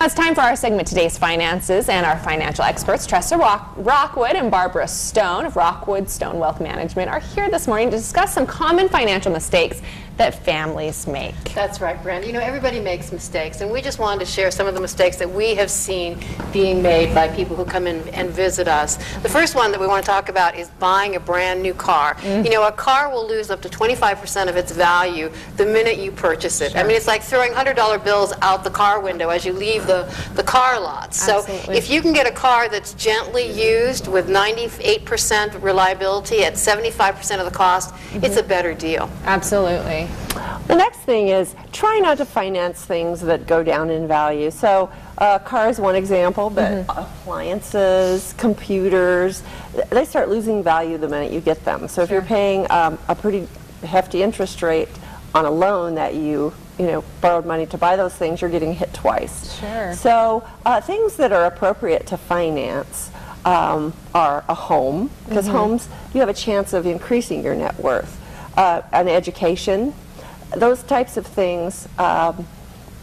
Well, it's time for our segment, Today's Finances, and our financial experts, Tressa Rockwood and Barbara Stone of Rockwood Stone Wealth Management, are here this morning to discuss some common financial mistakes that families make. That's right, Brenda. You know, everybody makes mistakes, and we just wanted to share some of the mistakes that we have seen being made by people who come in and visit us. The first one that we want to talk about is buying a brand new car. You know, a car will lose up to 25% of its value the minute you purchase it. Sure. I mean, it's like throwing $100 bills out the car window as you leave the car lot. So Absolutely. if you can get a car that's gently used with 98% reliability at 75% of the cost, it's a better deal. Absolutely. The next thing is try not to finance things that go down in value. So car is one example, but appliances, computers, they start losing value the minute you get them. So if you're paying a pretty hefty interest rate on a loan that you borrowed money to buy those things, you're getting hit twice. Sure. So things that are appropriate to finance are a home, because homes, you have a chance of increasing your net worth. An education, those types of things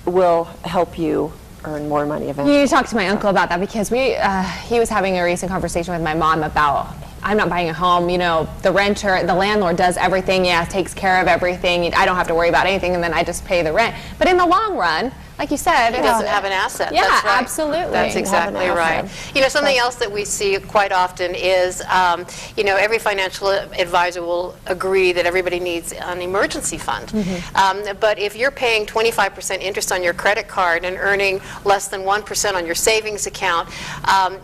will help you earn more money eventually. You talked to my uncle about that because he was having a recent conversation with my mom about, I'm not buying a home, you know, the renter, the landlord does everything, takes care of everything, I don't have to worry about anything, and then I just pay the rent. But in the long run, like you said, It doesn't have an asset. Yeah, That's right. absolutely. That's exactly right. You know, something else that we see quite often is, you know, every financial advisor will agree that everybody needs an emergency fund. But if you're paying 25% interest on your credit card and earning less than 1% on your savings account,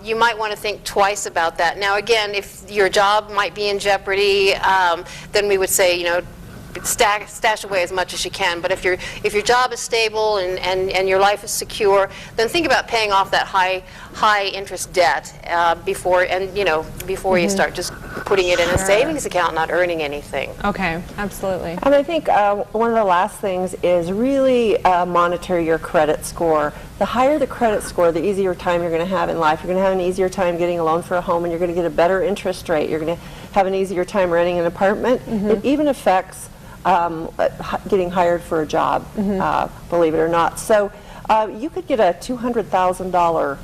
you might want to think twice about that. Now, again, if your job might be in jeopardy, then we would say, you know, stash away as much as you can. But if your job is stable and your life is secure, then think about paying off that high interest debt before you start just putting it in a savings account, not earning anything. Okay, absolutely. And I think one of the last things is really monitor your credit score. The higher the credit score, the easier time you're going to have in life. You're going to have an easier time getting a loan for a home, and you're going to get a better interest rate. You're going to have an easier time renting an apartment. It even affects getting hired for a job, believe it or not. So you could get a $200,000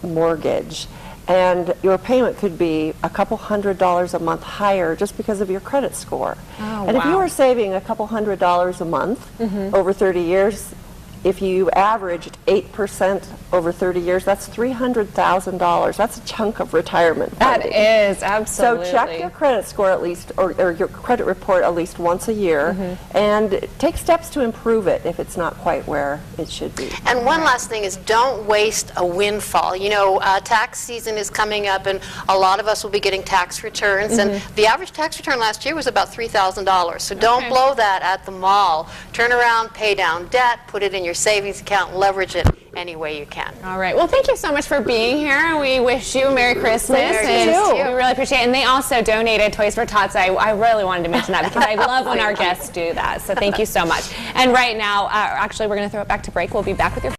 mortgage, and your payment could be a couple $100s a month higher just because of your credit score. And if you were saving a couple $100s a month over 30 years, if you averaged 8% over 30 years, that's $300,000. That's a chunk of retirement funding. That is, absolutely. So check your credit score at least, or your credit report at least once a year, and take steps to improve it if it's not quite where it should be. And one last thing is, don't waste a windfall. You know, tax season is coming up, and a lot of us will be getting tax returns, and the average tax return last year was about $3,000. So don't blow that at the mall. Turn around, pay down debt, put it in your savings account, leverage it any way you can. All right. Well, thank you so much for being here. We wish you a Merry Christmas. Merry Christmas to you. We really appreciate it. And they also donated Toys for Tots. I really wanted to mention that because I love when our guests do that. So thank you so much. And right now, actually, we're going to throw it back to break. We'll be back with your